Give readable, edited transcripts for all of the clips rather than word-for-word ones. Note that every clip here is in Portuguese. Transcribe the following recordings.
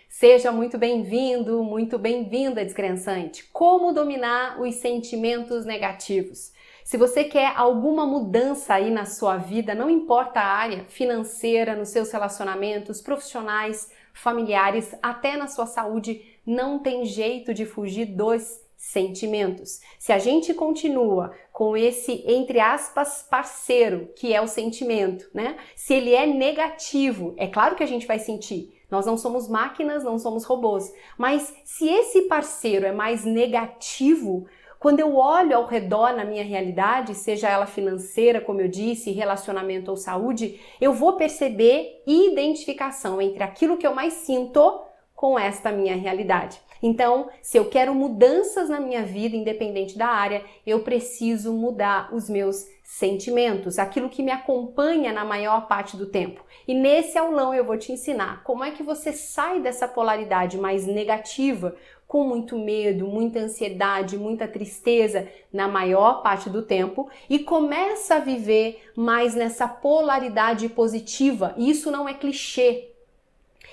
Seja muito bem-vindo, muito bem-vinda, descrençante. Como dominar os sentimentos negativos? Se você quer alguma mudança aí na sua vida, não importa a área financeira, nos seus relacionamentos profissionais, familiares, até na sua saúde, não tem jeito de fugir dos sentimentos. Se a gente continua com esse, entre aspas, parceiro, que é o sentimento, né? Se ele é negativo, é claro que a gente vai sentir. Nós não somos máquinas, não somos robôs. Mas se esse parceiro é mais negativo, quando eu olho ao redor na minha realidade, seja ela financeira, como eu disse, relacionamento ou saúde, eu vou perceber identificação entre aquilo que eu mais sinto com esta minha realidade. Então, se eu quero mudanças na minha vida, independente da área, eu preciso mudar os meus sentimentos, aquilo que me acompanha na maior parte do tempo. E nesse aulão eu vou te ensinar como é que você sai dessa polaridade mais negativa, com muito medo, muita ansiedade, muita tristeza na maior parte do tempo e começa a viver mais nessa polaridade positiva. E isso não é clichê.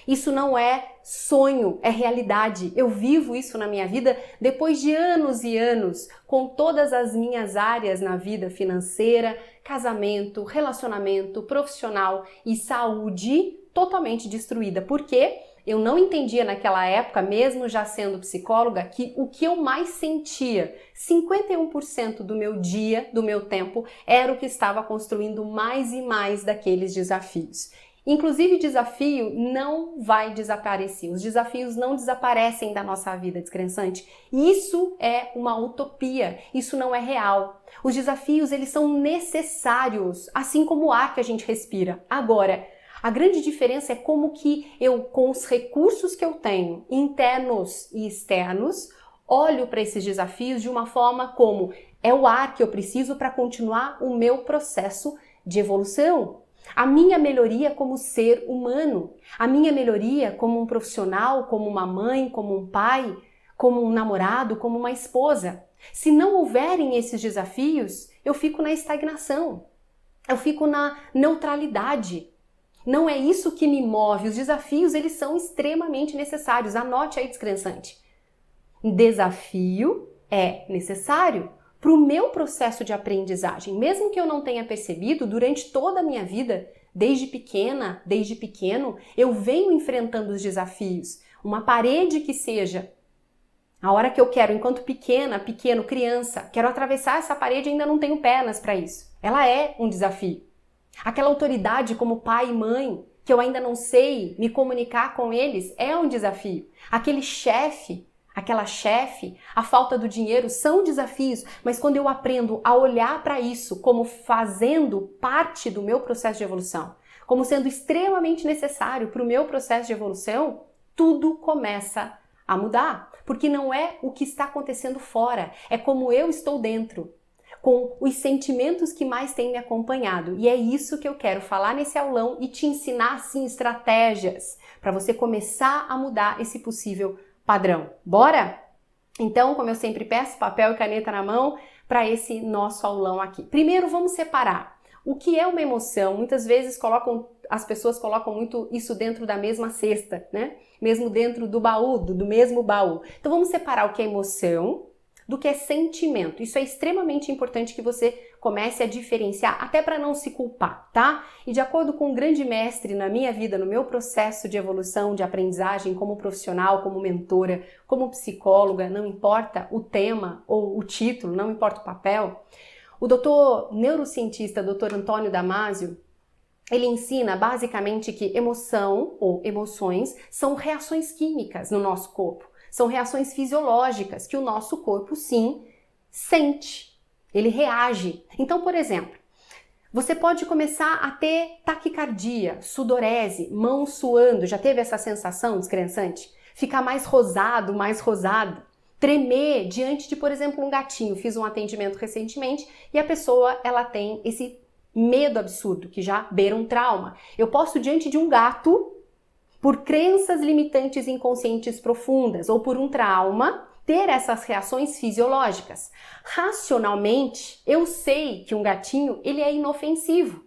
Isso não é sonho, é realidade. Eu vivo isso na minha vida depois de anos e anos, com todas as minhas áreas na vida financeira, casamento, relacionamento, profissional e saúde totalmente destruída. Por quê? Eu não entendia naquela época, mesmo já sendo psicóloga, que o que eu mais sentia, 51% do meu dia, do meu tempo, era o que estava construindo mais e mais daqueles desafios. Inclusive, desafio não vai desaparecer. Os desafios não desaparecem da nossa vida, descrençante. Isso é uma utopia, isso não é real. Os desafios, eles são necessários, assim como o ar que a gente respira. Agora, a grande diferença é como que eu, com os recursos que eu tenho, internos e externos, olho para esses desafios de uma forma como é o ar que eu preciso para continuar o meu processo de evolução. A minha melhoria como ser humano, a minha melhoria como um profissional, como uma mãe, como um pai, como um namorado, como uma esposa. Se não houverem esses desafios, eu fico na estagnação, eu fico na neutralidade. Não é isso que me move. Os desafios, eles são extremamente necessários. Anote aí, descrençante. Desafio é necessário para o meu processo de aprendizagem. Mesmo que eu não tenha percebido, durante toda a minha vida, desde pequena, desde pequeno, eu venho enfrentando os desafios. Uma parede que seja, a hora que eu quero, enquanto pequeno, criança, quero atravessar essa parede e ainda não tenho pernas para isso. Ela é um desafio. Aquela autoridade como pai e mãe, que eu ainda não sei me comunicar com eles, é um desafio. Aquele chefe, aquela chefe, a falta do dinheiro são desafios, mas quando eu aprendo a olhar para isso como fazendo parte do meu processo de evolução, como sendo extremamente necessário para o meu processo de evolução, tudo começa a mudar. Porque não é o que está acontecendo fora, é como eu estou dentro, com os sentimentos que mais têm me acompanhado. E é isso que eu quero falar nesse aulão e te ensinar, sim, estratégias para você começar a mudar esse possível padrão. Bora? Então, como eu sempre peço, papel e caneta na mão para esse nosso aulão aqui. Primeiro, vamos separar o que é uma emoção. Muitas vezes as pessoas colocam muito isso dentro da mesma cesta, né? Mesmo dentro do baú, do mesmo baú. Então, vamos separar o que é emoção do que é sentimento. Isso é extremamente importante que você comece a diferenciar, até para não se culpar, tá? E de acordo com um grande mestre na minha vida, no meu processo de evolução, de aprendizagem como profissional, como mentora, como psicóloga, não importa o tema ou o título, não importa o papel, o doutor neurocientista, Dr. Antônio Damasio, ele ensina basicamente que emoção ou emoções são reações químicas no nosso corpo. São reações fisiológicas que o nosso corpo, sim, sente. Ele reage. Então, por exemplo, você pode começar a ter taquicardia, sudorese, mão suando. Já teve essa sensação, descrençante? Ficar mais rosado, mais rosado. Tremer diante de, por exemplo, um gatinho. Fiz um atendimento recentemente e a pessoa, ela tem esse medo absurdo, que já beira um trauma. Eu posso, diante de um gato, por crenças limitantes inconscientes profundas ou por um trauma, ter essas reações fisiológicas. Racionalmente, eu sei que um gatinho ele é inofensivo,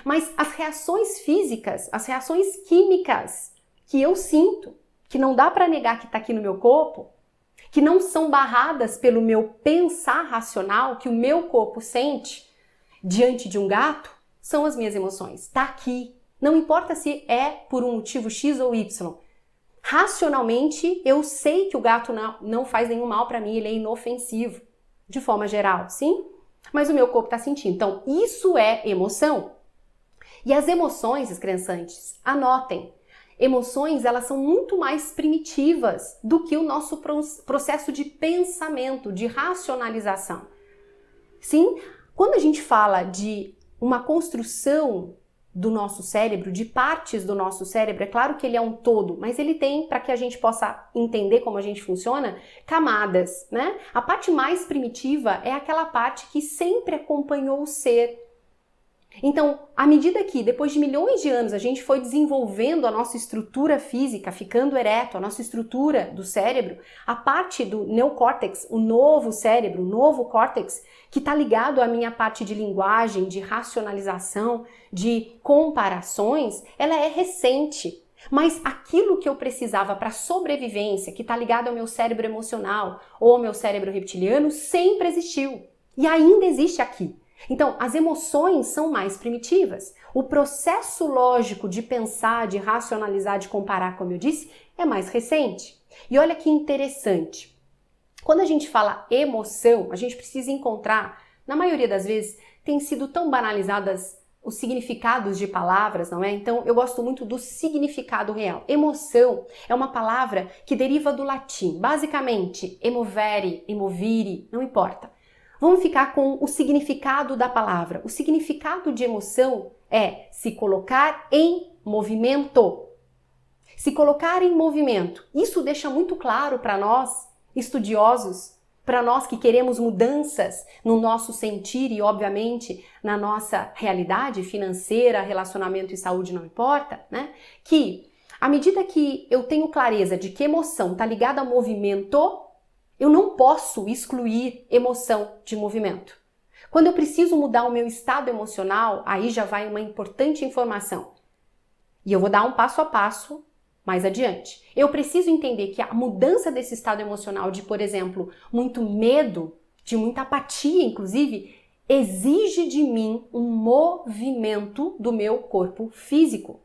mas as reações físicas, as reações químicas que eu sinto, que não dá para negar que está aqui no meu corpo, que não são barradas pelo meu pensar racional, que o meu corpo sente diante de um gato, são as minhas emoções. Está aqui. Não importa se é por um motivo X ou Y. Racionalmente, eu sei que o gato não faz nenhum mal para mim, ele é inofensivo, de forma geral, sim? Mas o meu corpo está sentindo. Então, isso é emoção. E as emoções, descrençantes, anotem. Emoções, elas são muito mais primitivas do que o nosso processo de pensamento, de racionalização. Sim? Quando a gente fala de uma construção do nosso cérebro, de partes do nosso cérebro, é claro que ele é um todo, mas ele tem, para que a gente possa entender como a gente funciona, camadas, né? A parte mais primitiva é aquela parte que sempre acompanhou o ser. Então, à medida que, depois de milhões de anos, a gente foi desenvolvendo a nossa estrutura física, ficando ereto, a nossa estrutura do cérebro, a parte do neocórtex, o novo cérebro, o novo córtex, que está ligado à minha parte de linguagem, de racionalização, de comparações, ela é recente. Mas aquilo que eu precisava para sobrevivência, que está ligado ao meu cérebro emocional ou ao meu cérebro reptiliano, sempre existiu. E ainda existe aqui. Então, as emoções são mais primitivas. O processo lógico de pensar, de racionalizar, de comparar, como eu disse, é mais recente. E olha que interessante. Quando a gente fala emoção, a gente precisa encontrar, na maioria das vezes, tem sido tão banalizadas os significados de palavras, não é? Então, eu gosto muito do significado real. Emoção é uma palavra que deriva do latim. Basicamente, emovere, emovire, não importa. Vamos ficar com o significado da palavra. O significado de emoção é se colocar em movimento. Se colocar em movimento. Isso deixa muito claro para nós, estudiosos, para nós que queremos mudanças no nosso sentir e, obviamente, na nossa realidade financeira, relacionamento e saúde, não importa, né? Que, à medida que eu tenho clareza de que emoção está ligada a movimento, eu não posso excluir emoção de movimento. Quando eu preciso mudar o meu estado emocional, aí já vai uma importante informação. E eu vou dar um passo a passo mais adiante. Eu preciso entender que a mudança desse estado emocional de, por exemplo, muito medo, de muita apatia, inclusive, exige de mim um movimento do meu corpo físico.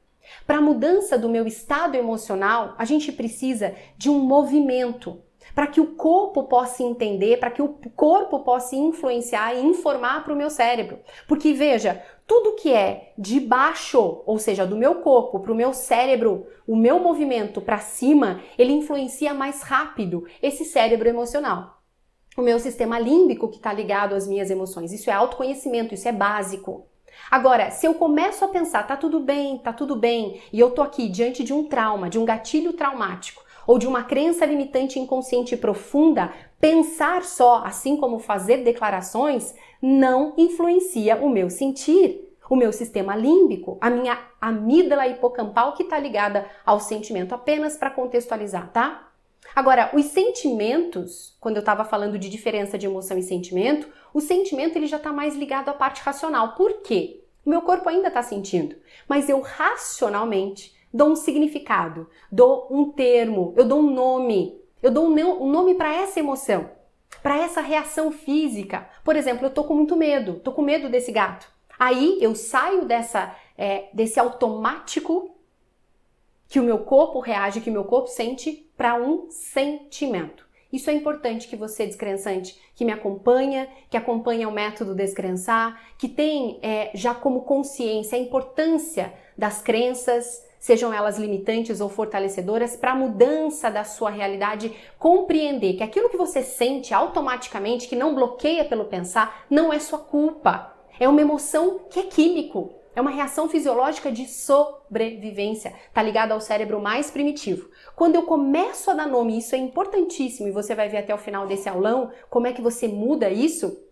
Para a mudança do meu estado emocional, a gente precisa de um movimento, para que o corpo possa entender, para que o corpo possa influenciar e informar para o meu cérebro. Porque veja, tudo que é de baixo, ou seja, do meu corpo para o meu cérebro, o meu movimento para cima, ele influencia mais rápido esse cérebro emocional. O meu sistema límbico que está ligado às minhas emoções, isso é autoconhecimento, isso é básico. Agora, se eu começo a pensar, tá tudo bem, e eu tô aqui diante de um trauma, de um gatilho traumático, ou de uma crença limitante inconsciente profunda, pensar só, assim como fazer declarações, não influencia o meu sentir, o meu sistema límbico, a minha amígdala hipocampal que está ligada ao sentimento, apenas para contextualizar, tá? Agora, os sentimentos, quando eu estava falando de diferença de emoção e sentimento, o sentimento ele já está mais ligado à parte racional. Por quê? O meu corpo ainda está sentindo, mas eu racionalmente dou um significado, dou um termo, eu dou um nome. Eu dou um nome para essa emoção, para essa reação física. Por exemplo, eu tô com muito medo, tô com medo desse gato. Aí eu saio desse automático que o meu corpo reage, que o meu corpo sente, para um sentimento. Isso é importante que você, descrençante, que me acompanha, que acompanha o método Descrençar, que tem já como consciência a importância das crenças, sejam elas limitantes ou fortalecedoras, para a mudança da sua realidade, compreender que aquilo que você sente automaticamente, que não bloqueia pelo pensar, não é sua culpa. É uma emoção que é químico, é uma reação fisiológica de sobrevivência, está ligada ao cérebro mais primitivo. Quando eu começo a dar nome, isso é importantíssimo, e você vai ver até o final desse aulão como é que você muda isso.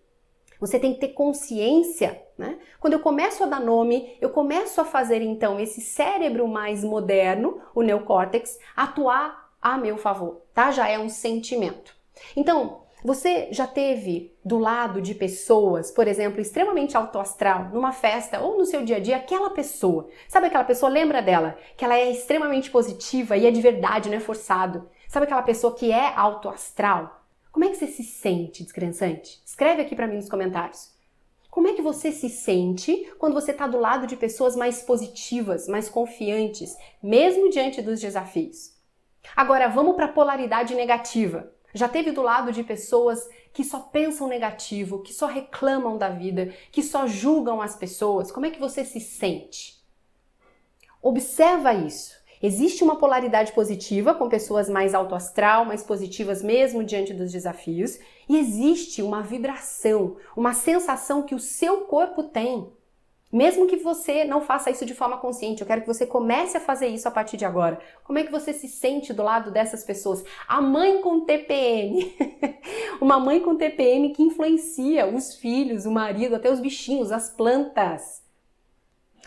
Você tem que ter consciência, né? Quando eu começo a dar nome, eu começo a fazer então esse cérebro mais moderno, o neocórtex, atuar a meu favor, tá? Já é um sentimento. Então, Você já teve do lado de pessoas, por exemplo, extremamente autoastral, numa festa ou no seu dia a dia, aquela pessoa, sabe aquela pessoa, lembra dela, que ela é extremamente positiva e é de verdade, não é forçado. Sabe aquela pessoa que é autoastral? Como é que você se sente, descrençante? Escreve aqui para mim nos comentários. Como é que você se sente quando você está do lado de pessoas mais positivas, mais confiantes, mesmo diante dos desafios? Agora, vamos para a polaridade negativa. Já teve do lado de pessoas que só pensam negativo, que só reclamam da vida, que só julgam as pessoas? Como é que você se sente? Observa isso. Existe uma polaridade positiva com pessoas mais autoastral, mais positivas mesmo diante dos desafios, e existe uma vibração, uma sensação que o seu corpo tem. Mesmo que você não faça isso de forma consciente, eu quero que você comece a fazer isso a partir de agora. Como é que você se sente do lado dessas pessoas? A mãe com TPM. Uma mãe com TPM que influencia os filhos, o marido, até os bichinhos, as plantas.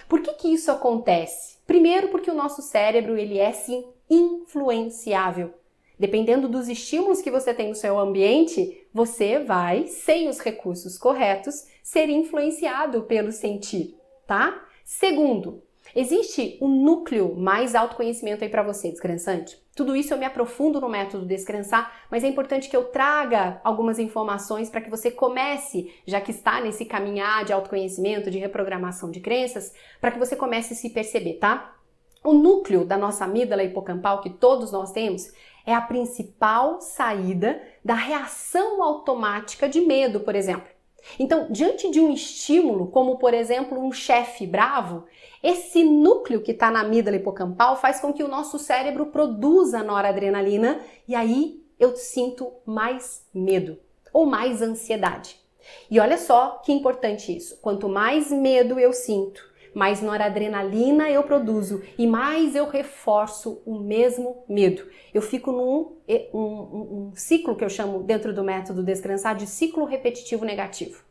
Por que isso acontece? Primeiro, porque o nosso cérebro, ele é sim influenciável. Dependendo dos estímulos que você tem no seu ambiente, você vai, sem os recursos corretos, ser influenciado pelo sentir, tá? Segundo, existe um núcleo mais autoconhecimento aí para você, descrençante? Tudo isso eu me aprofundo no método Descrençar, mas é importante que eu traga algumas informações para que você comece, já que está nesse caminhar de autoconhecimento, de reprogramação de crenças, para que você comece a se perceber, tá? O núcleo da nossa amígdala hipocampal, que todos nós temos, é a principal saída da reação automática de medo, por exemplo. Então, diante de um estímulo, como por exemplo um chefe bravo, esse núcleo que está na amígdala hipocampal faz com que o nosso cérebro produza noradrenalina e aí eu sinto mais medo ou mais ansiedade. E olha só que importante isso, quanto mais medo eu sinto, mais noradrenalina eu produzo e mais eu reforço o mesmo medo. Eu fico num ciclo que eu chamo dentro do método Descrençar de ciclo repetitivo negativo.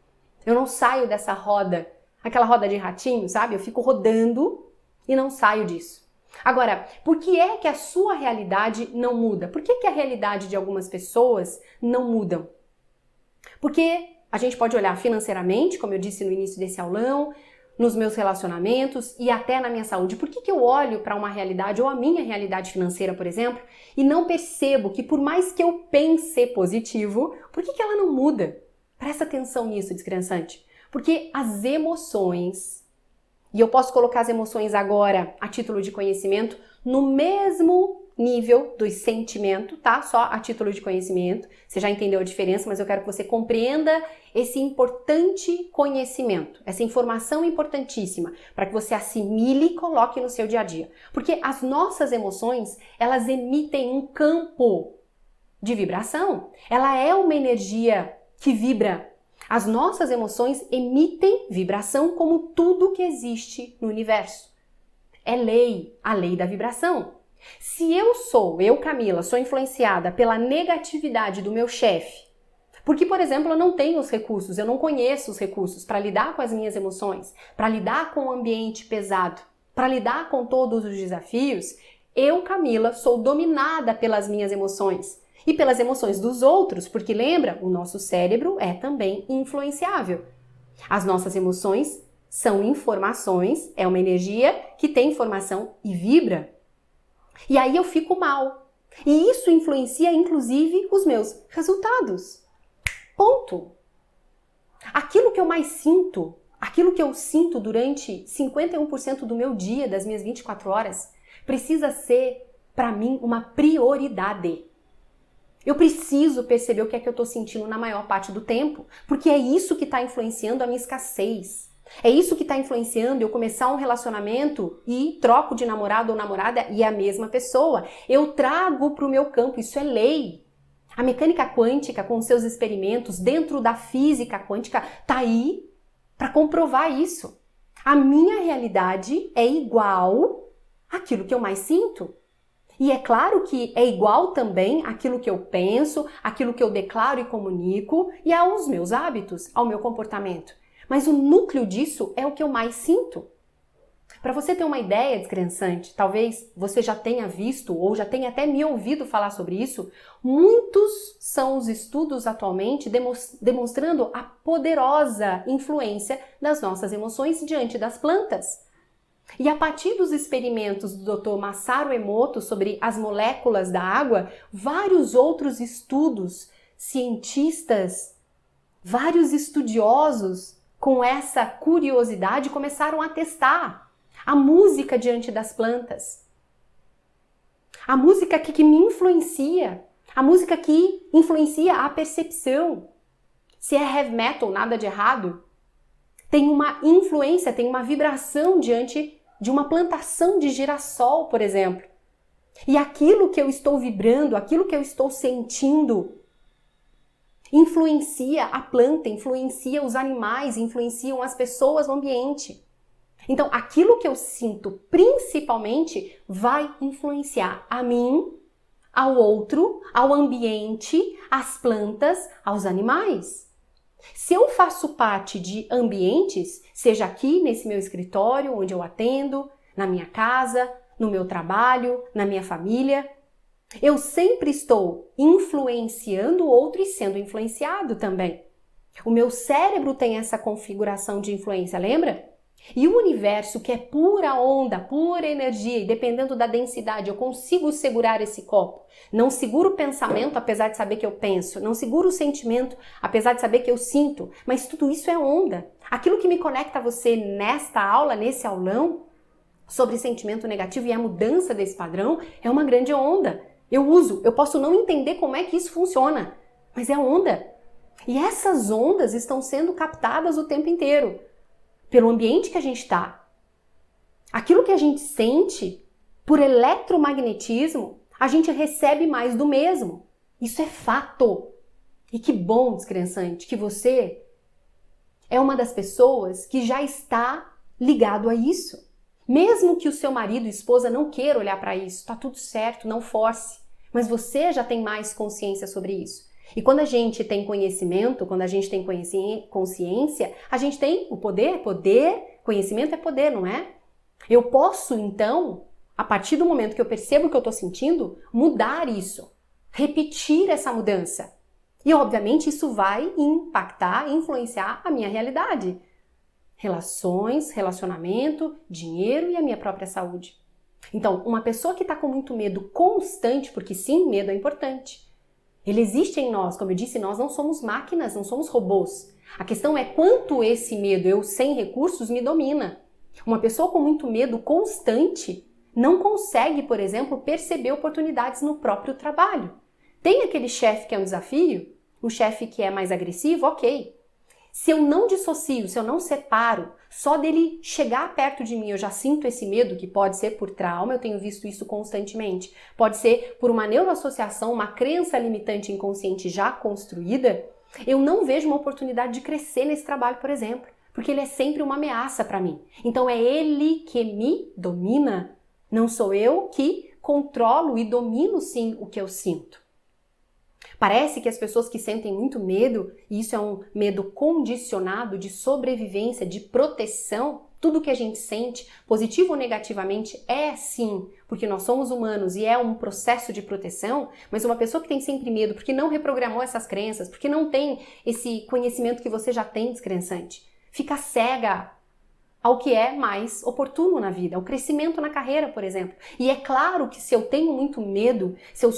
Eu não saio dessa roda, aquela roda de ratinho, sabe? Eu fico rodando e não saio disso. Agora, por que é que a sua realidade não muda? Por que a realidade de algumas pessoas não mudam? Porque a gente pode olhar financeiramente, como eu disse no início desse aulão, nos meus relacionamentos e até na minha saúde. Por que eu olho para uma realidade ou a minha realidade financeira, por exemplo, e não percebo que por mais que eu pense positivo, por que ela não muda? Presta atenção nisso, descrençante. Porque as emoções, e eu posso colocar as emoções agora a título de conhecimento, no mesmo nível do sentimento, tá? Só a título de conhecimento. Você já entendeu a diferença, mas eu quero que você compreenda esse importante conhecimento, essa informação importantíssima, para que você assimile e coloque no seu dia a dia. Porque as nossas emoções, elas emitem um campo de vibração. Ela é uma energia que vibra. As nossas emoções emitem vibração como tudo que existe no universo. É lei, a lei da vibração. Se eu, Camila, sou influenciada pela negatividade do meu chefe, porque, por exemplo, eu não tenho os recursos, eu não conheço os recursos para lidar com as minhas emoções, para lidar com o ambiente pesado, para lidar com todos os desafios, eu, Camila, sou dominada pelas minhas emoções e pelas emoções dos outros, porque lembra, o nosso cérebro é também influenciável. As nossas emoções são informações, é uma energia que tem informação e vibra. E aí eu fico mal. E isso influencia, inclusive, os meus resultados. Ponto. Aquilo que eu mais sinto, aquilo que eu sinto durante 51% do meu dia, das minhas 24 horas, precisa ser, para mim, uma prioridade. Eu preciso perceber o que é que eu estou sentindo na maior parte do tempo, porque é isso que está influenciando a minha escassez. É isso que está influenciando eu começar um relacionamento e troco de namorado ou namorada e é a mesma pessoa. Eu trago para o meu campo, isso é lei. A mecânica quântica, com seus experimentos dentro da física quântica, está aí para comprovar isso. A minha realidade é igual àquilo que eu mais sinto. E é claro que é igual também àquilo que eu penso, àquilo que eu declaro e comunico e aos meus hábitos, ao meu comportamento. Mas o núcleo disso é o que eu mais sinto. Para você ter uma ideia descrençante, talvez você já tenha visto ou já tenha até me ouvido falar sobre isso, muitos são os estudos atualmente demonstrando a poderosa influência das nossas emoções diante das plantas. E a partir dos experimentos do Dr. Masaru Emoto sobre as moléculas da água, vários outros estudos, cientistas, vários estudiosos com essa curiosidade começaram a testar a música diante das plantas. A música que me influencia. A música que influencia a percepção. Se é heavy metal, nada de errado. Tem uma influência, tem uma vibração diante de uma plantação de girassol, por exemplo. E aquilo que eu estou vibrando, aquilo que eu estou sentindo, influencia a planta, influencia os animais, influenciam as pessoas no ambiente. Então, aquilo que eu sinto principalmente vai influenciar a mim, ao outro, ao ambiente, às plantas, aos animais. Se eu faço parte de ambientes, seja aqui nesse meu escritório, onde eu atendo, na minha casa, no meu trabalho, na minha família, eu sempre estou influenciando o outro e sendo influenciado também. O meu cérebro tem essa configuração de influência, lembra? E o universo, que é pura onda, pura energia, e dependendo da densidade, eu consigo segurar esse copo. Não seguro o pensamento, apesar de saber que eu penso. Não seguro o sentimento, apesar de saber que eu sinto. Mas tudo isso é onda. Aquilo que me conecta a você nesta aula, nesse aulão, sobre sentimento negativo e a mudança desse padrão, é uma grande onda. Eu posso não entender como é que isso funciona, mas é onda. E essas ondas estão sendo captadas o tempo inteiro. Pelo ambiente que a gente está. Aquilo que a gente sente, por eletromagnetismo, a gente recebe mais do mesmo. Isso é fato. E que bom, descrençante, que você é uma das pessoas que já está ligado a isso. Mesmo que o seu marido e esposa não queiram olhar para isso, tá tudo certo, não force. Mas você já tem mais consciência sobre isso. E quando a gente tem conhecimento, quando a gente tem consciência, a gente tem o poder. Conhecimento é poder, não é? Eu posso, então, a partir do momento que eu percebo o que eu estou sentindo, mudar isso, repetir essa mudança. E, obviamente, isso vai impactar, influenciar a minha realidade. Relações, relacionamento, dinheiro e a minha própria saúde. Então, uma pessoa que está com muito medo constante, porque sim, medo é importante. Ele existe em nós, como eu disse, nós não somos máquinas, não somos robôs. A questão é quanto esse medo, eu sem recursos, me domina. Uma pessoa com muito medo constante não consegue, por exemplo, perceber oportunidades no próprio trabalho. Tem aquele chefe que é um desafio, o chefe que é mais agressivo, ok. Se eu não dissocio, se eu não separo, só dele chegar perto de mim eu já sinto esse medo, que pode ser por trauma, eu tenho visto isso constantemente, pode ser por uma neuroassociação, uma crença limitante inconsciente já construída, eu não vejo uma oportunidade de crescer nesse trabalho, por exemplo, porque ele é sempre uma ameaça para mim. Então é ele que me domina, não sou eu que controlo e domino sim o que eu sinto. Parece que as pessoas que sentem muito medo, e isso é um medo condicionado de sobrevivência, de proteção, tudo que a gente sente, positivo ou negativamente, é sim, porque nós somos humanos e é um processo de proteção, mas uma pessoa que tem sempre medo porque não reprogramou essas crenças, porque não tem esse conhecimento que você já tem descrençante, fica cega ao que é mais oportuno na vida, ao crescimento na carreira, por exemplo. E é claro que se eu tenho muito medo, se eu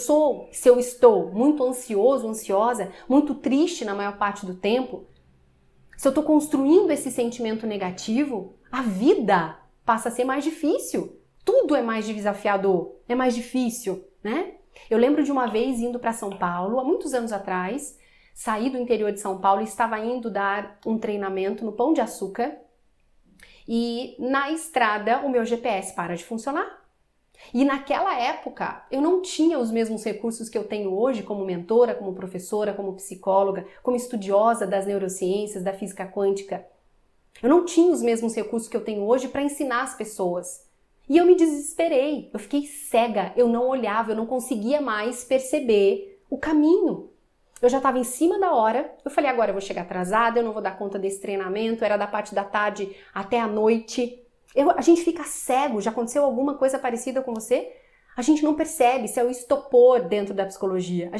estou muito ansioso, ansiosa, muito triste na maior parte do tempo, se eu estou construindo esse sentimento negativo, a vida passa a ser mais difícil. Tudo é mais desafiador, é mais difícil, né? Eu lembro de uma vez indo para São Paulo, há muitos anos atrás, saí do interior de São Paulo e estava indo dar um treinamento no Pão de Açúcar, e na estrada o meu GPS para de funcionar. E naquela época eu não tinha os mesmos recursos que eu tenho hoje como mentora, como professora, como psicóloga, como estudiosa das neurociências, da física quântica. Eu não tinha os mesmos recursos que eu tenho hoje para ensinar as pessoas. E eu me desesperei, eu fiquei cega, eu não olhava, eu não conseguia mais perceber o caminho. Eu já estava em cima da hora, eu falei, agora eu vou chegar atrasada, eu não vou dar conta desse treinamento, era da parte da tarde até a noite. A gente fica cego. Já aconteceu alguma coisa parecida com você? A gente não percebe, isso é o estopor dentro da psicologia.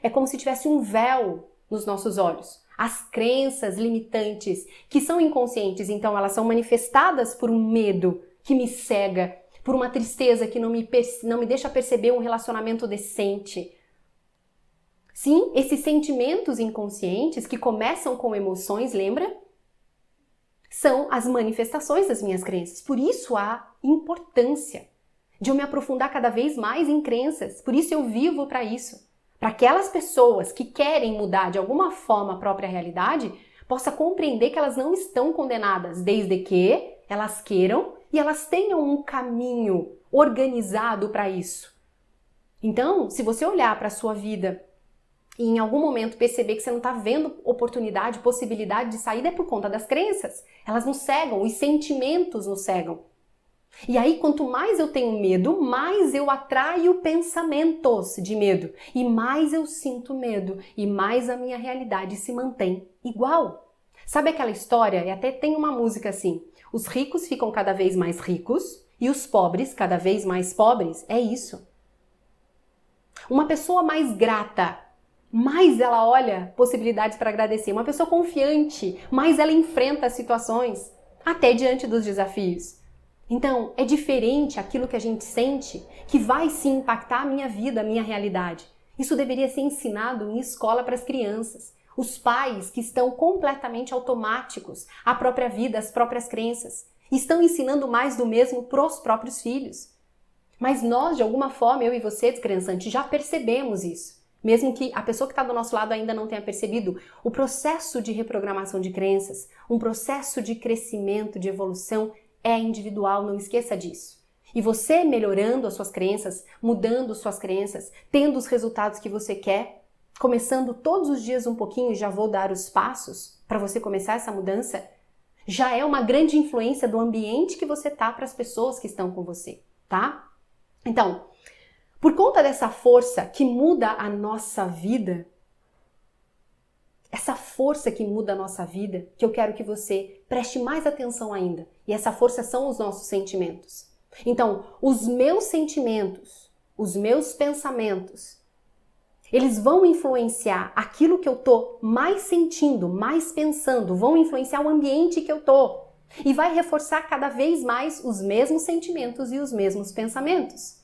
É como se tivesse um véu nos nossos olhos. As crenças limitantes, que são inconscientes, então elas são manifestadas por um medo que me cega, por uma tristeza que não me deixa perceber um relacionamento decente. Sim, esses sentimentos inconscientes que começam com emoções, lembra? São as manifestações das minhas crenças. Por isso a importância de eu me aprofundar cada vez mais em crenças. Por isso eu vivo para isso. Para aquelas pessoas que querem mudar de alguma forma a própria realidade, possa compreender que elas não estão condenadas, desde que elas queiram e elas tenham um caminho organizado para isso. Então, se você olhar para a sua vida e em algum momento perceber que você não está vendo oportunidade, possibilidade de saída, é por conta das crenças. Elas nos cegam, os sentimentos nos cegam. E aí, quanto mais eu tenho medo, mais eu atraio pensamentos de medo. E mais eu sinto medo. E mais a minha realidade se mantém igual. Sabe aquela história? E até tem uma música assim. Os ricos ficam cada vez mais ricos e os pobres cada vez mais pobres. É isso. Uma pessoa mais grata, mais ela olha possibilidades para agradecer. Uma pessoa confiante, mais ela enfrenta as situações, até diante dos desafios. Então, é diferente aquilo que a gente sente que vai sim impactar a minha vida, a minha realidade. Isso deveria ser ensinado em escola para as crianças. Os pais que estão completamente automáticos à própria vida, às próprias crenças, estão ensinando mais do mesmo para os próprios filhos. Mas nós, de alguma forma, eu e você, descrençante, já percebemos isso. Mesmo que a pessoa que está do nosso lado ainda não tenha percebido, o processo de reprogramação de crenças, um processo de crescimento, de evolução, é individual, não esqueça disso. E você melhorando as suas crenças, mudando suas crenças, tendo os resultados que você quer, começando todos os dias um pouquinho, já vou dar os passos para você começar essa mudança, já é uma grande influência do ambiente que você tá para as pessoas que estão com você, tá? Então, por conta dessa força que muda a nossa vida, essa força que muda a nossa vida, que eu quero que você preste mais atenção ainda. E essa força são os nossos sentimentos. Então, os meus sentimentos, os meus pensamentos, eles vão influenciar aquilo que eu tô mais sentindo, mais pensando, vão influenciar o ambiente que eu tô. E vai reforçar cada vez mais os mesmos sentimentos e os mesmos pensamentos.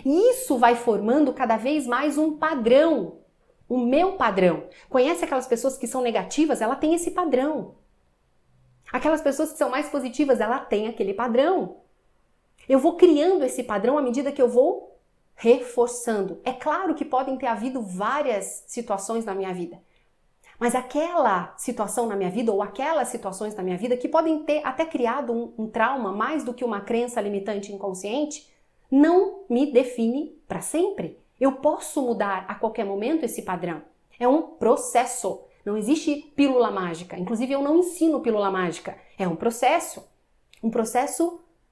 E isso vai formando cada vez mais um padrão. O meu padrão. Conhece aquelas pessoas que são negativas? Ela tem esse padrão. Aquelas pessoas que são mais positivas, ela tem aquele padrão. Eu vou criando esse padrão à medida que eu vou reforçando. É claro que podem ter havido várias situações na minha vida. Mas aquela situação na minha vida ou aquelas situações na minha vida que podem ter até criado um trauma mais do que uma crença limitante inconsciente, não me define para sempre. Eu posso mudar a qualquer momento esse padrão. É um processo. Não existe pílula mágica. Inclusive, eu não ensino pílula mágica. É um processo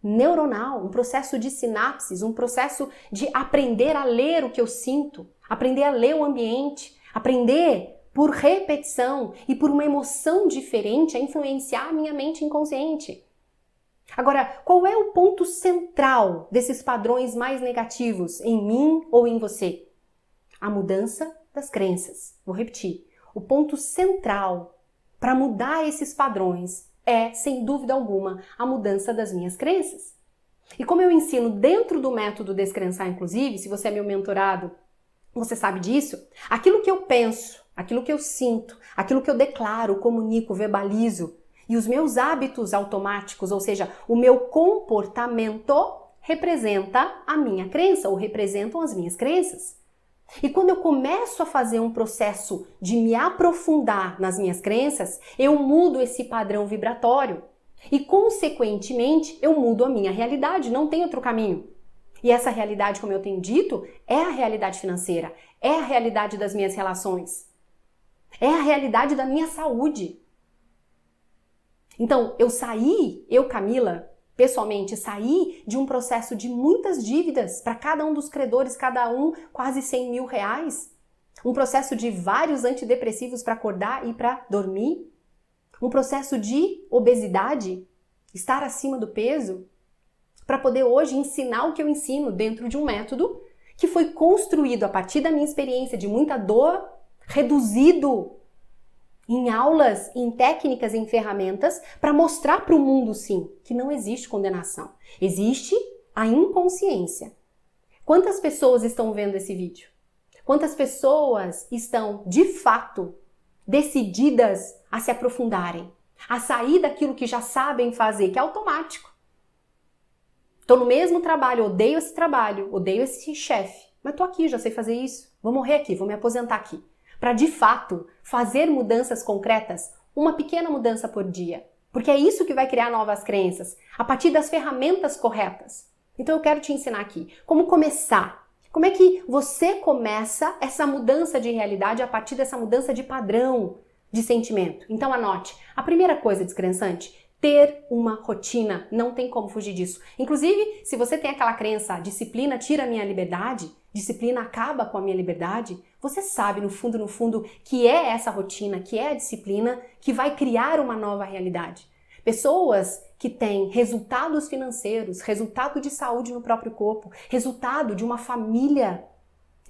neuronal, um processo de sinapses, um processo de aprender a ler o que eu sinto, aprender a ler o ambiente, aprender por repetição e por uma emoção diferente a influenciar a minha mente inconsciente. Agora, qual é o ponto central desses padrões mais negativos em mim ou em você? A mudança das crenças. Vou repetir. O ponto central para mudar esses padrões é, sem dúvida alguma, a mudança das minhas crenças. E como eu ensino dentro do método Descrençar, inclusive, se você é meu mentorado, você sabe disso, aquilo que eu penso, aquilo que eu sinto, aquilo que eu declaro, comunico, verbalizo, e os meus hábitos automáticos, ou seja, o meu comportamento representa a minha crença ou representam as minhas crenças. E quando eu começo a fazer um processo de me aprofundar nas minhas crenças, eu mudo esse padrão vibratório e, consequentemente, eu mudo a minha realidade, não tem outro caminho. E essa realidade, como eu tenho dito, é a realidade financeira, é a realidade das minhas relações, é a realidade da minha saúde. Então, eu, Camila, pessoalmente, saí de um processo de muitas dívidas para cada um dos credores, cada um quase 100 mil reais. Um processo de vários antidepressivos para acordar e para dormir. Um processo de obesidade. estar acima do peso, para poder hoje ensinar o que eu ensino dentro de um método que foi construído a partir da minha experiência de muita dor, reduzido em aulas, em técnicas, em ferramentas, para mostrar para o mundo, sim, que não existe condenação. Existe a inconsciência. Quantas pessoas estão vendo esse vídeo? Quantas pessoas estão, de fato, decididas a se aprofundarem, a sair daquilo que já sabem fazer, que é automático? Estou no mesmo trabalho, odeio esse trabalho, odeio esse chefe, mas estou aqui, já sei fazer isso, vou morrer aqui, vou me aposentar aqui. Para, de fato, fazer mudanças concretas, uma pequena mudança por dia. Porque é isso que vai criar novas crenças, a partir das ferramentas corretas. Então eu quero te ensinar aqui como começar. Como é que você começa essa mudança de realidade a partir dessa mudança de padrão de sentimento? Então anote, a primeira coisa, descrençante, ter uma rotina, não tem como fugir disso. Inclusive, se você tem aquela crença, disciplina tira a minha liberdade, disciplina acaba com a minha liberdade, você sabe no fundo, que é essa rotina, que é a disciplina que vai criar uma nova realidade. Pessoas que têm resultados financeiros, resultado de saúde no próprio corpo, resultado de uma família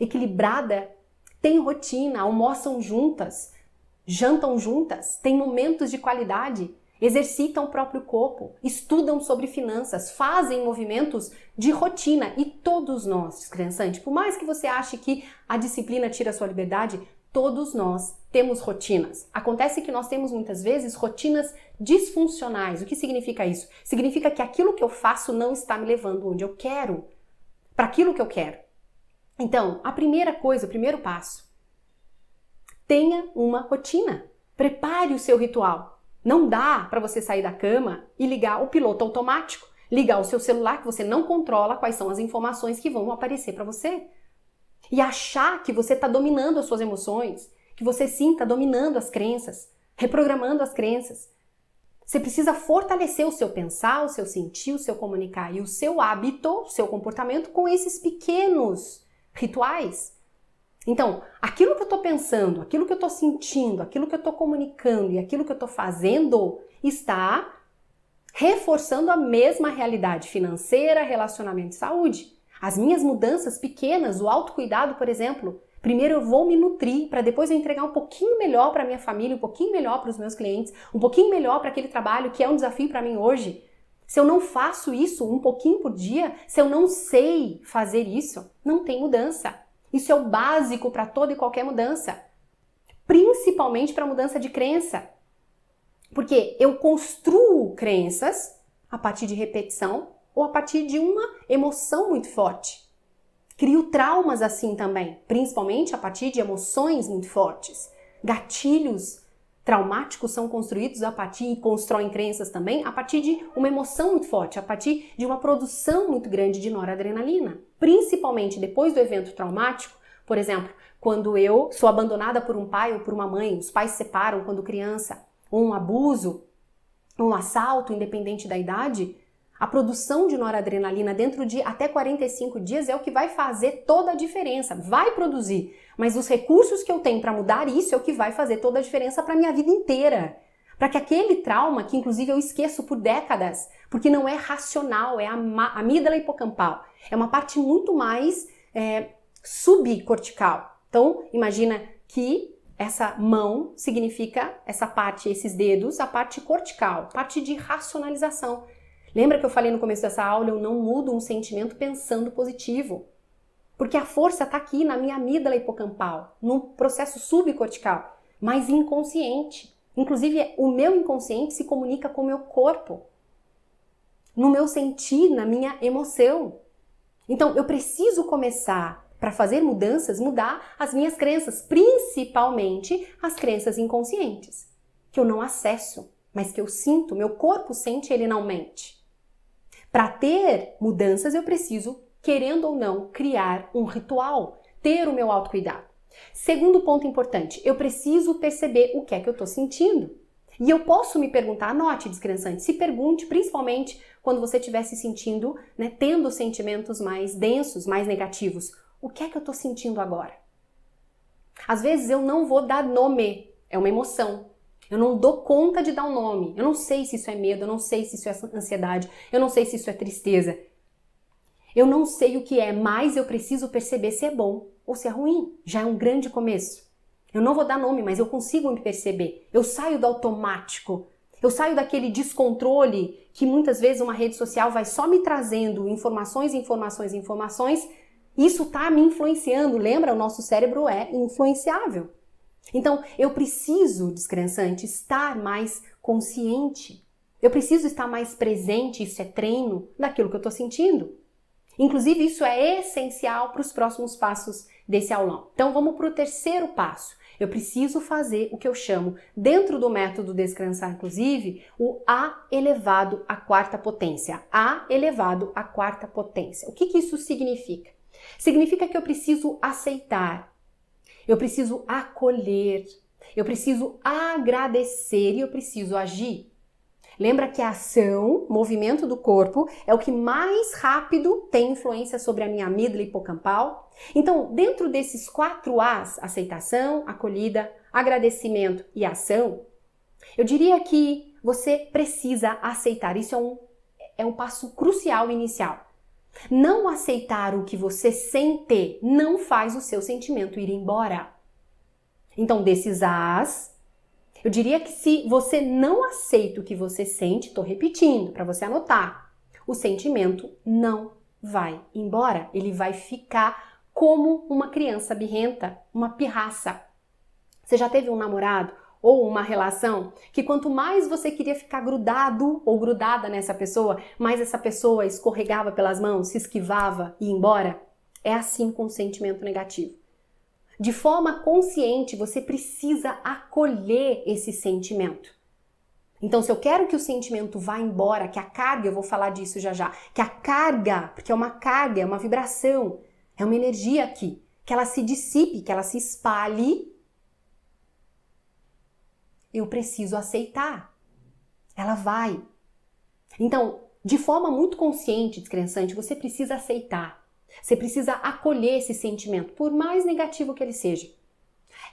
equilibrada, têm rotina, almoçam juntas, jantam juntas, têm momentos de qualidade, exercitam o próprio corpo, estudam sobre finanças, fazem movimentos de rotina. E todos nós, descrençante, por mais que você ache que a disciplina tira a sua liberdade, todos nós temos rotinas. Acontece que nós temos muitas vezes rotinas disfuncionais. O que significa isso? Significa que aquilo que eu faço não está me levando onde eu quero, para aquilo que eu quero. Então, a primeira coisa, o primeiro passo, tenha uma rotina. Prepare o seu ritual. Não dá para você sair da cama e ligar o piloto automático, ligar o seu celular que você não controla quais são as informações que vão aparecer para você. E achar que você está dominando as suas emoções, que você sim está dominando as crenças, reprogramando as crenças. Você precisa fortalecer o seu pensar, o seu sentir, o seu comunicar e o seu hábito, o seu comportamento com esses pequenos rituais. Então, aquilo que eu estou pensando, aquilo que eu estou sentindo, aquilo que eu estou comunicando e aquilo que eu estou fazendo está reforçando a mesma realidade financeira, relacionamento e saúde. As minhas mudanças pequenas, o autocuidado, por exemplo, primeiro eu vou me nutrir para depois eu entregar um pouquinho melhor para a minha família, um pouquinho melhor para os meus clientes, um pouquinho melhor para aquele trabalho que é um desafio para mim hoje. Se eu não faço isso um pouquinho por dia, se eu não sei fazer isso, não tem mudança. Isso é o básico para toda e qualquer mudança, principalmente para mudança de crença. Porque eu construo crenças a partir de repetição ou a partir de uma emoção muito forte. Crio traumas assim também, principalmente a partir de emoções muito fortes. Gatilhos traumáticos são construídos a partir e constroem crenças também a partir de uma emoção muito forte, a partir de uma produção muito grande de noradrenalina. Principalmente depois do evento traumático, por exemplo, quando eu sou abandonada por um pai ou por uma mãe, os pais se separam quando criança, ou um abuso, um assalto, independente da idade, a produção de noradrenalina dentro de até 45 dias é o que vai fazer toda a diferença, vai produzir. Mas os recursos que eu tenho para mudar isso é o que vai fazer toda a diferença para a minha vida inteira. Para que aquele trauma, que inclusive eu esqueço por décadas, porque não é racional, é a amígdala hipocampal, é uma parte muito mais subcortical. Então, imagina que essa mão significa essa parte, esses dedos, a parte cortical, parte de racionalização. Lembra que eu falei no começo dessa aula, eu não mudo um sentimento pensando positivo. Porque a força está aqui na minha amígdala hipocampal, no processo subcortical, mas inconsciente. Inclusive, o meu inconsciente se comunica com o meu corpo, no meu sentir, na minha emoção. Então, eu preciso começar, para fazer mudanças, mudar as minhas crenças, principalmente as crenças inconscientes, que eu não acesso, mas que eu sinto, meu corpo sente, ele não mente. Para ter mudanças, eu preciso, querendo ou não, criar um ritual, ter o meu autocuidado. Segundo ponto importante, eu preciso perceber o que é que eu estou sentindo. E eu posso me perguntar, anote, descrençante, se pergunte, principalmente quando você estiver se sentindo, tendo sentimentos mais densos, mais negativos. O que é que eu estou sentindo agora? Às vezes eu não vou dar nome, é uma emoção. Eu não dou conta de dar um nome. Eu não sei se isso é medo, eu não sei se isso é ansiedade, eu não sei se isso é tristeza. Eu não sei o que é, mas eu preciso perceber se é bom ou se é ruim. Já é um grande começo. Eu não vou dar nome, mas eu consigo me perceber. Eu saio do automático. Eu saio daquele descontrole que muitas vezes uma rede social vai só me trazendo informações. Isso tá me influenciando. Lembra? O nosso cérebro é influenciável. Então, eu preciso, descrençante, estar mais consciente. Eu preciso estar mais presente, isso é treino, daquilo que eu estou sentindo. Inclusive, isso é essencial para os próximos passos desse aulão. Então, vamos para o terceiro passo. Eu preciso fazer o que eu chamo, dentro do método Descrençar, inclusive, o A elevado à quarta potência. A elevado à quarta potência. O que isso significa? Significa que eu preciso aceitar, eu preciso acolher, eu preciso agradecer e eu preciso agir. Lembra que a ação, movimento do corpo, é o que mais rápido tem influência sobre a minha amígdala hipocampal. Então, dentro desses 4 As, aceitação, acolhida, agradecimento e ação, eu diria que você precisa aceitar. Isso é um passo crucial inicial. Não aceitar o que você sente não faz o seu sentimento ir embora. Então, desses As, eu diria que se você não aceita o que você sente, estou repetindo para você anotar, o sentimento não vai embora. Ele vai ficar como uma criança birrenta, uma pirraça. Você já teve um namorado ou uma relação que quanto mais você queria ficar grudado ou grudada nessa pessoa, mais essa pessoa escorregava pelas mãos, se esquivava e ia embora? É assim com o sentimento negativo. De forma consciente, você precisa acolher esse sentimento. Então, se eu quero que o sentimento vá embora, que a carga, eu vou falar disso já já, que a carga, porque é uma carga, é uma vibração, é uma energia aqui, que ela se dissipe, que ela se espalhe, eu preciso aceitar. Ela vai. Então, de forma muito consciente, descrençante, você precisa aceitar. Você precisa acolher esse sentimento, por mais negativo que ele seja.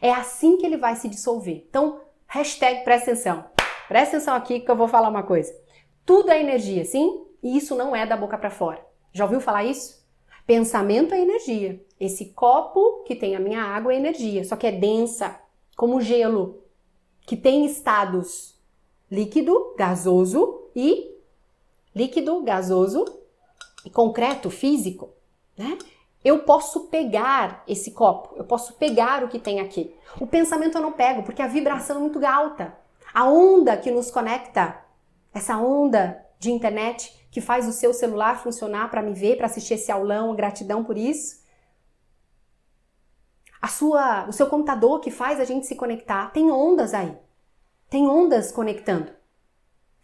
É assim que ele vai se dissolver. Então, hashtag presta atenção. Presta atenção aqui que eu vou falar uma coisa. Tudo é energia, sim? E isso não é da boca para fora. Já ouviu falar isso? Pensamento é energia. Esse copo que tem a minha água é energia, só que é densa, como gelo, que tem estados líquido, gasoso e concreto, físico. Né? Eu posso pegar esse copo, eu posso pegar o que tem aqui. O pensamento eu não pego, porque a vibração é muito alta. A onda que nos conecta, essa onda de internet que faz o seu celular funcionar para me ver, para assistir esse aulão, gratidão por isso. O seu computador que faz a gente se conectar, tem ondas aí. Tem ondas conectando.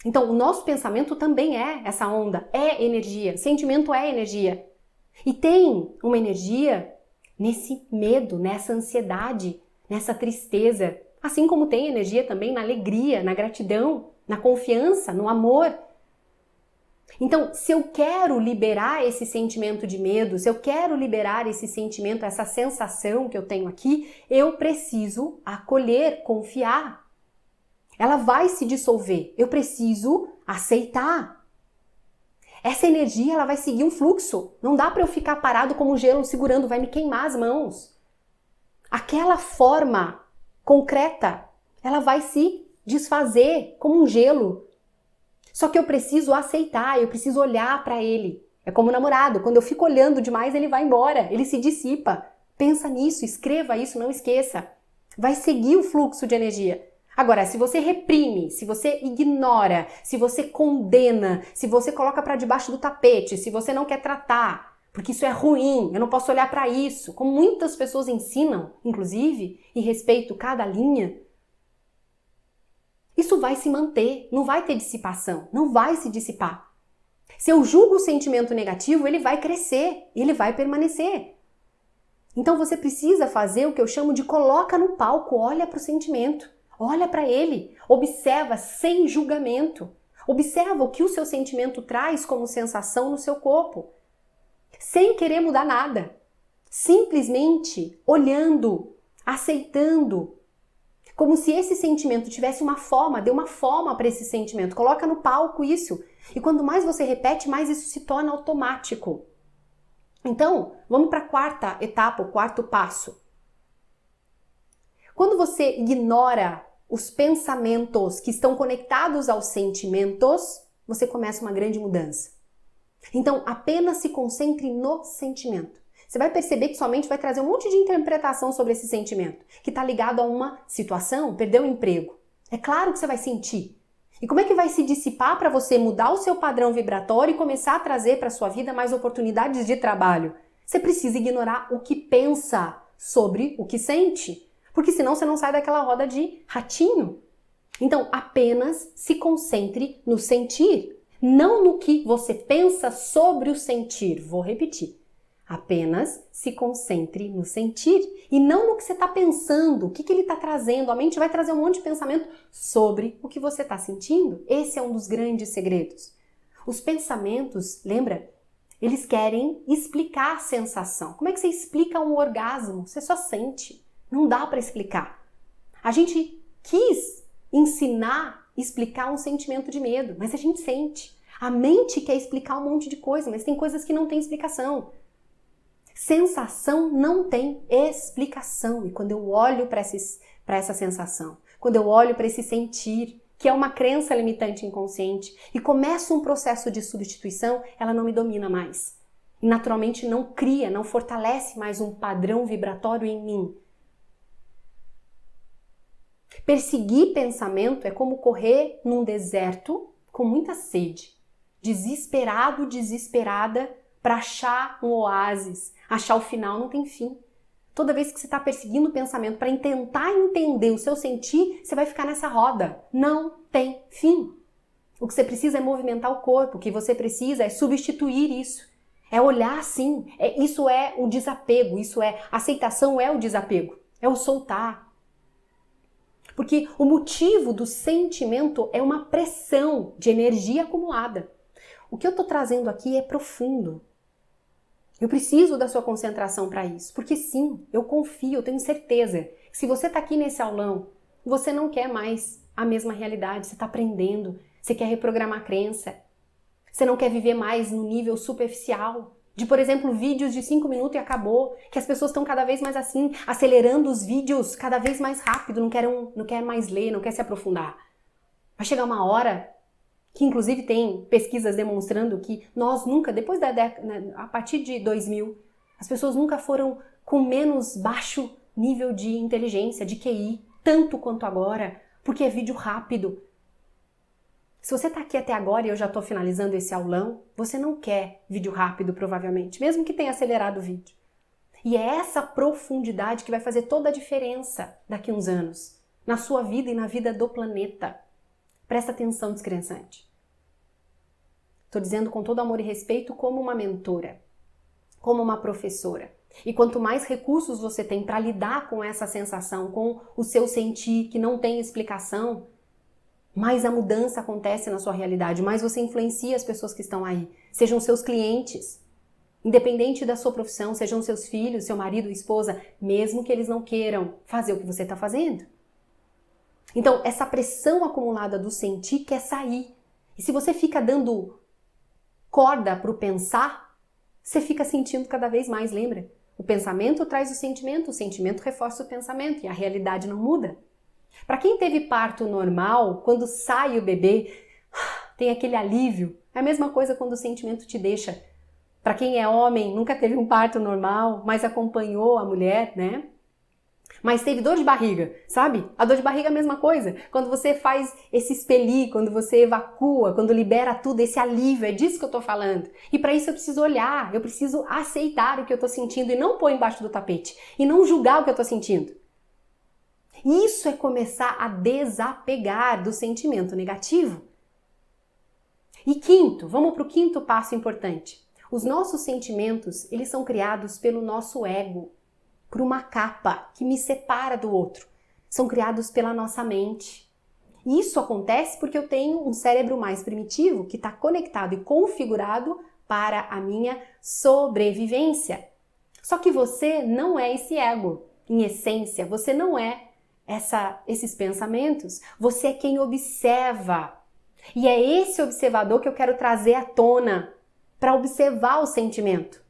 Então, o nosso pensamento também é essa onda, é energia. Sentimento é energia. E tem uma energia nesse medo, nessa ansiedade, nessa tristeza. Assim como tem energia também na alegria, na gratidão, na confiança, no amor. Então, se eu quero liberar esse sentimento de medo, se eu quero liberar esse sentimento, essa sensação que eu tenho aqui, eu preciso acolher, confiar. Ela vai se dissolver. Eu preciso aceitar. Essa energia, ela vai seguir um fluxo. Não dá para eu ficar parado como um gelo segurando, vai me queimar as mãos. Aquela forma concreta, ela vai se desfazer como um gelo. Só que eu preciso aceitar, eu preciso olhar para ele. É como o namorado, quando eu fico olhando demais, ele vai embora, ele se dissipa. Pensa nisso, escreva isso, não esqueça. Vai seguir o fluxo de energia. Agora, se você reprime, se você ignora, se você condena, se você coloca para debaixo do tapete, se você não quer tratar, porque isso é ruim, eu não posso olhar para isso, como muitas pessoas ensinam, inclusive, e respeito cada linha, isso vai se manter, não vai ter dissipação, não vai se dissipar. Se eu julgo o sentimento negativo, ele vai crescer, ele vai permanecer. Então você precisa fazer o que eu chamo de coloca no palco, olha para o sentimento. Olha para ele, observa sem julgamento. Observa o que o seu sentimento traz como sensação no seu corpo. Sem querer mudar nada. Simplesmente olhando, aceitando. Como se esse sentimento tivesse uma forma, dê uma forma para esse sentimento. Coloca no palco isso. E quanto mais você repete, mais isso se torna automático. Então, vamos para a quarta etapa, o quarto passo. Quando você ignora os pensamentos que estão conectados aos sentimentos, você começa uma grande mudança. Então, apenas se concentre no sentimento. Você vai perceber que sua mente vai trazer um monte de interpretação sobre esse sentimento, que está ligado a uma situação, perdeu o emprego. É claro que você vai sentir. E como é que vai se dissipar para você mudar o seu padrão vibratório e começar a trazer para sua vida mais oportunidades de trabalho? Você precisa ignorar o que pensa sobre o que sente, porque senão você não sai daquela roda de ratinho. Então, apenas se concentre no sentir, não no que você pensa sobre o sentir. Vou repetir. Apenas se concentre no sentir e não no que você está pensando, o que ele está trazendo. A mente vai trazer um monte de pensamento sobre o que você está sentindo. Esse é um dos grandes segredos. Os pensamentos, lembra? Eles querem explicar a sensação. Como é que você explica um orgasmo? Você só sente. Não dá para explicar. A gente quis ensinar, explicar um sentimento de medo, mas a gente sente. A mente quer explicar um monte de coisa, mas tem coisas que não têm explicação. Sensação não tem explicação. E quando eu olho para essa sensação, quando eu olho para esse sentir, que é uma crença limitante inconsciente, e começo um processo de substituição, ela não me domina mais. E naturalmente não cria, não fortalece mais um padrão vibratório em mim. Perseguir pensamento é como correr num deserto com muita sede, desesperado, desesperada, para achar um oásis, achar o final, não tem fim. Toda vez que você está perseguindo o pensamento para tentar entender o seu sentir, você vai ficar nessa roda. Não tem fim. O que você precisa é movimentar o corpo, o que você precisa é substituir isso. É olhar assim, isso é o desapego, aceitação é o desapego, é o soltar. Porque o motivo do sentimento é uma pressão de energia acumulada. O que eu estou trazendo aqui é profundo. Eu preciso da sua concentração para isso, porque sim, eu confio, eu tenho certeza que se você está aqui nesse aulão, você não quer mais a mesma realidade, você está aprendendo, você quer reprogramar a crença, você não quer viver mais no nível superficial, de, por exemplo, vídeos de 5 minutos e acabou, que as pessoas estão cada vez mais assim, acelerando os vídeos cada vez mais rápido, não quer mais ler, não quer se aprofundar. Vai chegar uma hora que inclusive tem pesquisas demonstrando que nós nunca, depois da década, a partir de 2000, as pessoas nunca foram com menos baixo nível de inteligência, de QI, tanto quanto agora, porque é vídeo rápido. Se você está aqui até agora e eu já estou finalizando esse aulão, você não quer vídeo rápido provavelmente, mesmo que tenha acelerado o vídeo. E é essa profundidade que vai fazer toda a diferença daqui a uns anos, na sua vida e na vida do planeta. Presta atenção, descrençante. Estou dizendo com todo amor e respeito como uma mentora, como uma professora. E quanto mais recursos você tem para lidar com essa sensação, com o seu sentir que não tem explicação, mais a mudança acontece na sua realidade, mais você influencia as pessoas que estão aí. Sejam seus clientes, independente da sua profissão, sejam seus filhos, seu marido, esposa, mesmo que eles não queiram fazer o que você está fazendo. Então, essa pressão acumulada do sentir quer sair. E se você fica dando corda para o pensar, você fica sentindo cada vez mais, lembra? O pensamento traz o sentimento reforça o pensamento e a realidade não muda. Para quem teve parto normal, quando sai o bebê, tem aquele alívio. É a mesma coisa quando o sentimento te deixa. Para quem é homem, nunca teve um parto normal, mas acompanhou a mulher, né? Mas teve dor de barriga, sabe? A dor de barriga é a mesma coisa. Quando você faz esse expelir, quando você evacua, quando libera tudo, esse alívio, é disso que eu tô falando. E para isso eu preciso olhar, eu preciso aceitar o que eu tô sentindo e não pôr embaixo do tapete. E não julgar o que eu tô sentindo. Isso é começar a desapegar do sentimento negativo. E quinto, vamos para o quinto passo importante. Os nossos sentimentos, eles são criados pelo nosso ego, por uma capa que me separa do outro. São criados pela nossa mente. E isso acontece porque eu tenho um cérebro mais primitivo que está conectado e configurado para a minha sobrevivência. Só que você não é esse ego. Em essência, você não é esses pensamentos, você é quem observa. E é esse observador que eu quero trazer à tona para observar o sentimento.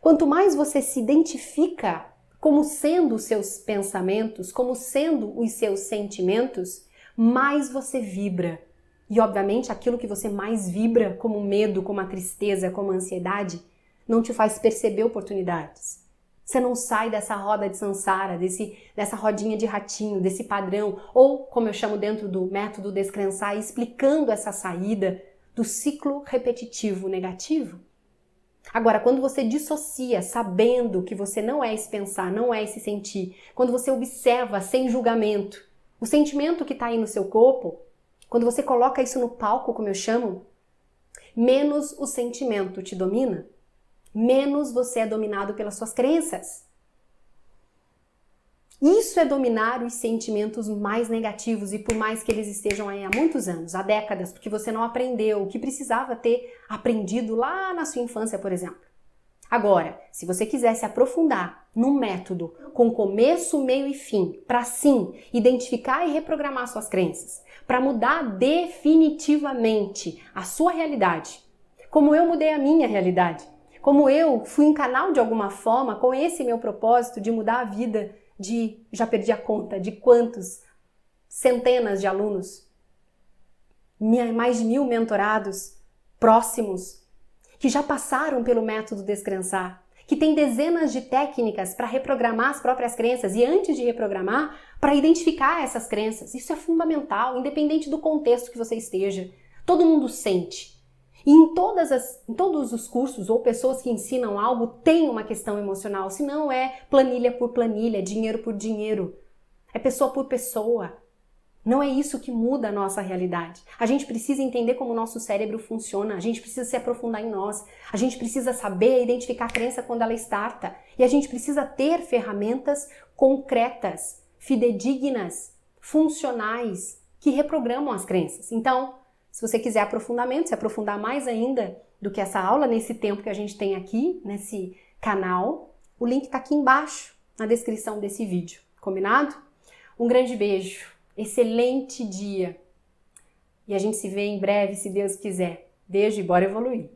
Quanto mais você se identifica como sendo os seus pensamentos, como sendo os seus sentimentos, mais você vibra. E obviamente aquilo que você mais vibra, como o medo, como a tristeza, como a ansiedade, não te faz perceber oportunidades. Você não sai dessa roda de samsara, dessa rodinha de ratinho, desse padrão, ou como eu chamo dentro do método Descrençar, explicando essa saída do ciclo repetitivo negativo. Agora, quando você dissocia, sabendo que você não é esse pensar, não é esse sentir, quando você observa sem julgamento o sentimento que está aí no seu corpo, quando você coloca isso no palco, como eu chamo, menos o sentimento te domina, menos você é dominado pelas suas crenças. Isso é dominar os sentimentos mais negativos e por mais que eles estejam aí há muitos anos, há décadas, porque você não aprendeu o que precisava ter aprendido lá na sua infância, por exemplo. Agora, se você quiser se aprofundar num método com começo, meio e fim, para sim identificar e reprogramar suas crenças, para mudar definitivamente a sua realidade, como eu mudei a minha realidade, como eu fui um canal de alguma forma com esse meu propósito de mudar a vida já perdi a conta de quantos centenas de alunos, mais de 1000 mentorados próximos, que já passaram pelo método Descrençar, que tem dezenas de técnicas para reprogramar as próprias crenças e antes de reprogramar, para identificar essas crenças. Isso é fundamental, independente do contexto que você esteja. Todo mundo sente. E em todos os cursos ou pessoas que ensinam algo tem uma questão emocional, se não é planilha por planilha, dinheiro por dinheiro, é pessoa por pessoa. Não é isso que muda a nossa realidade. A gente precisa entender como o nosso cérebro funciona, a gente precisa se aprofundar em nós, a gente precisa saber identificar a crença quando ela starta e a gente precisa ter ferramentas concretas, fidedignas, funcionais, que reprogramam as crenças. Então, se você quiser aprofundamento, se aprofundar mais ainda do que essa aula, nesse tempo que a gente tem aqui, nesse canal, o link está aqui embaixo, na descrição desse vídeo. Combinado? Um grande beijo, excelente dia! E a gente se vê em breve, se Deus quiser. Beijo e bora evoluir!